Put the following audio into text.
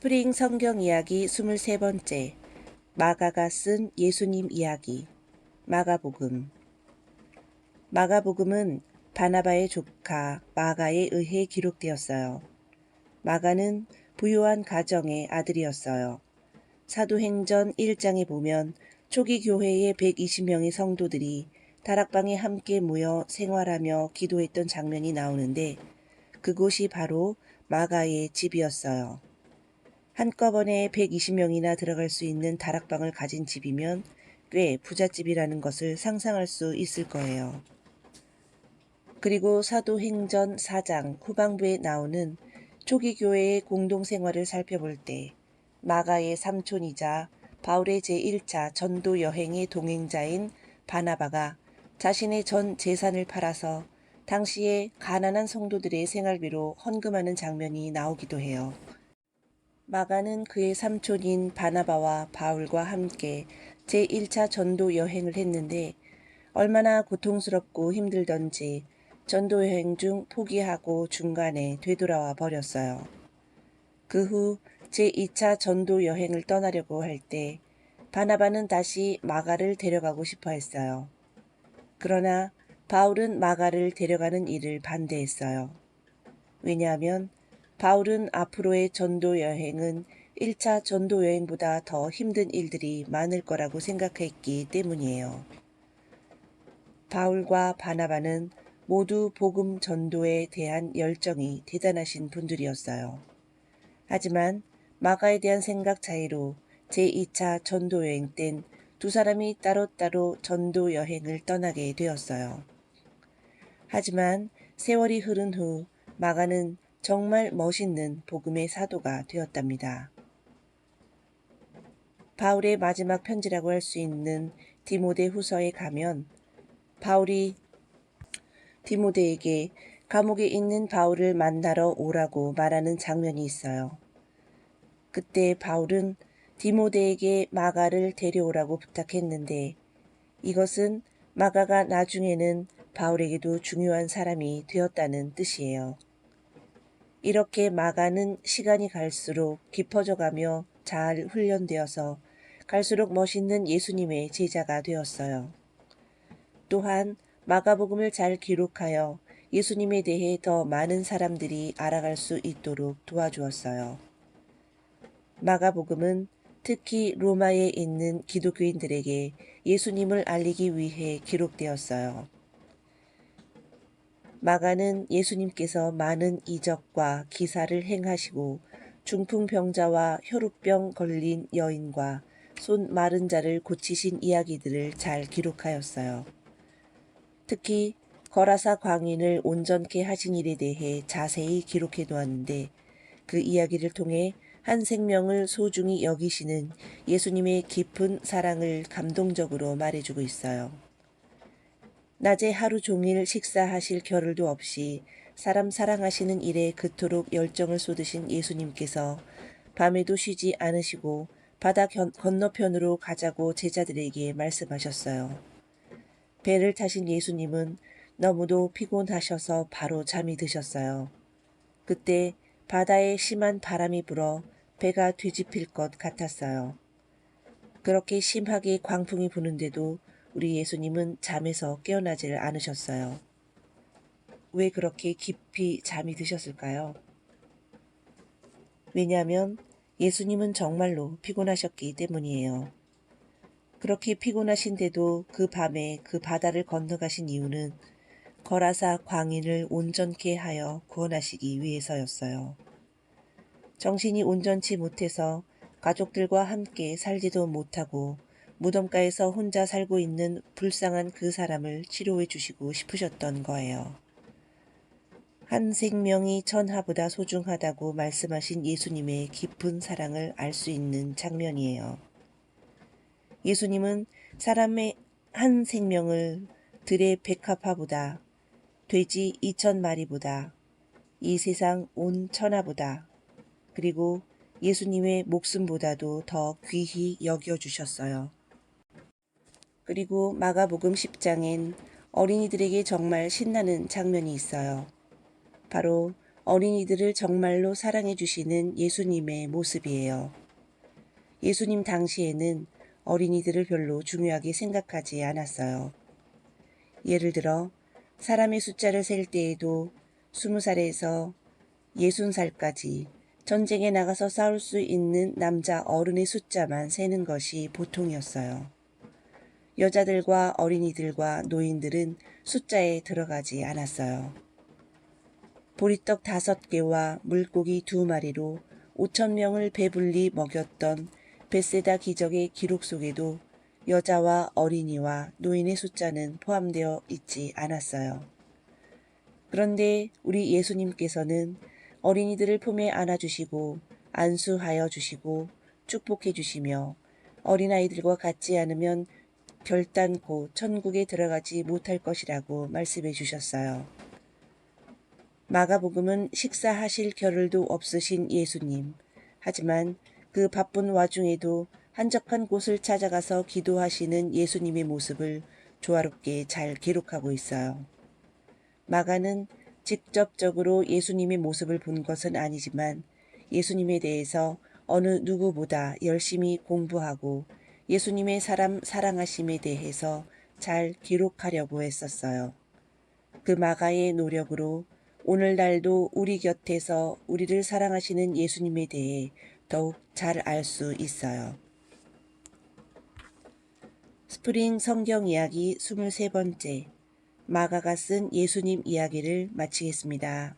스프링 성경 이야기 23번째 마가가 쓴 예수님 이야기 마가복음. 마가복음은 바나바의 조카 마가에 의해 기록되었어요. 마가는 부유한 가정의 아들이었어요. 사도행전 1장에 보면 초기 교회의 120명의 성도들이 다락방에 함께 모여 생활하며 기도했던 장면이 나오는데 그곳이 바로 마가의 집이었어요. 한꺼번에 120명이나 들어갈 수 있는 다락방을 가진 집이면 꽤 부잣집이라는 것을 상상할 수 있을 거예요. 그리고 사도행전 4장 후반부에 나오는 초기 교회의 공동생활을 살펴볼 때 마가의 삼촌이자 바울의 제1차 전도 여행의 동행자인 바나바가 자신의 전 재산을 팔아서 당시에 가난한 성도들의 생활비로 헌금하는 장면이 나오기도 해요. 마가는 그의 삼촌인 바나바와 바울과 함께 제1차 전도 여행을 했는데 얼마나 고통스럽고 힘들던지 전도 여행 중 포기하고 중간에 되돌아와 버렸어요. 그 후 제2차 전도 여행을 떠나려고 할 때 바나바는 다시 마가를 데려가고 싶어 했어요. 그러나 바울은 마가를 데려가는 일을 반대했어요. 왜냐하면 바울은 앞으로의 전도 여행은 1차 전도 여행보다 더 힘든 일들이 많을 거라고 생각했기 때문이에요. 바울과 바나바는 모두 복음 전도에 대한 열정이 대단하신 분들이었어요. 하지만 마가에 대한 생각 차이로 제2차 전도 여행 땐 두 사람이 따로따로 전도 여행을 떠나게 되었어요. 하지만 세월이 흐른 후 마가는 정말 멋있는 복음의 사도가 되었답니다. 바울의 마지막 편지라고 할 수 있는 디모데 후서에 가면 바울이 디모데에게 감옥에 있는 바울을 만나러 오라고 말하는 장면이 있어요. 그때 바울은 디모데에게 마가를 데려오라고 부탁했는데 이것은 마가가 나중에는 바울에게도 중요한 사람이 되었다는 뜻이에요. 이렇게 마가는 시간이 갈수록 깊어져 가며 잘 훈련되어서 갈수록 멋있는 예수님의 제자가 되었어요. 또한 마가복음을 잘 기록하여 예수님에 대해 더 많은 사람들이 알아갈 수 있도록 도와주었어요. 마가복음은 특히 로마에 있는 기독교인들에게 예수님을 알리기 위해 기록되었어요. 마가는 예수님께서 많은 이적과 기사를 행하시고 중풍병자와 혈우병 걸린 여인과 손 마른 자를 고치신 이야기들을 잘 기록하였어요. 특히 거라사 광인을 온전케 하신 일에 대해 자세히 기록해 놓았는데 그 이야기를 통해 한 생명을 소중히 여기시는 예수님의 깊은 사랑을 감동적으로 말해주고 있어요. 낮에 하루 종일 식사하실 겨를도 없이 사람 사랑하시는 일에 그토록 열정을 쏟으신 예수님께서 밤에도 쉬지 않으시고 바다 건너편으로 가자고 제자들에게 말씀하셨어요. 배를 타신 예수님은 너무도 피곤하셔서 바로 잠이 드셨어요. 그때 바다에 심한 바람이 불어 배가 뒤집힐 것 같았어요. 그렇게 심하게 광풍이 부는데도 우리 예수님은 잠에서 깨어나지를 않으셨어요. 왜 그렇게 깊이 잠이 드셨을까요? 왜냐하면 예수님은 정말로 피곤하셨기 때문이에요. 그렇게 피곤하신데도 그 밤에 그 바다를 건너가신 이유는 거라사 광인을 온전케 하여 구원하시기 위해서였어요. 정신이 온전치 못해서 가족들과 함께 살지도 못하고 무덤가에서 혼자 살고 있는 불쌍한 그 사람을 치료해 주시고 싶으셨던 거예요. 한 생명이 천하보다 소중하다고 말씀하신 예수님의 깊은 사랑을 알 수 있는 장면이에요. 예수님은 사람의 한 생명을 들의 백합화보다 돼지 2,000마리보다 이 세상 온 천하보다 그리고 예수님의 목숨보다도 더 귀히 여겨주셨어요. 그리고 마가복음 10장엔 어린이들에게 정말 신나는 장면이 있어요. 바로 어린이들을 정말로 사랑해 주시는 예수님의 모습이에요. 예수님 당시에는 어린이들을 별로 중요하게 생각하지 않았어요. 예를 들어 사람의 숫자를 셀 때에도 20살에서 60살까지 전쟁에 나가서 싸울 수 있는 남자 어른의 숫자만 세는 것이 보통이었어요. 여자들과 어린이들과 노인들은 숫자에 들어가지 않았어요. 보리떡 5개와 물고기 2마리로 5,000명을 배불리 먹였던 벳세다 기적의 기록 속에도 여자와 어린이와 노인의 숫자는 포함되어 있지 않았어요. 그런데 우리 예수님께서는 어린이들을 품에 안아주시고 안수하여 주시고 축복해 주시며 어린아이들과 같지 않으면 결단코 천국에 들어가지 못할 것이라고 말씀해 주셨어요. 마가복음은 식사하실 겨를도 없으신 예수님, 하지만 그 바쁜 와중에도 한적한 곳을 찾아가서 기도하시는 예수님의 모습을 조화롭게 잘 기록하고 있어요. 마가는 직접적으로 예수님의 모습을 본 것은 아니지만 예수님에 대해서 어느 누구보다 열심히 공부하고 예수님의 사랑하심에 대해서 잘 기록하려고 했었어요. 그 마가의 노력으로 오늘날도 우리 곁에서 우리를 사랑하시는 예수님에 대해 더욱 잘 알 수 있어요. 스프링 성경 이야기 23번째, 마가가 쓴 예수님 이야기를 마치겠습니다.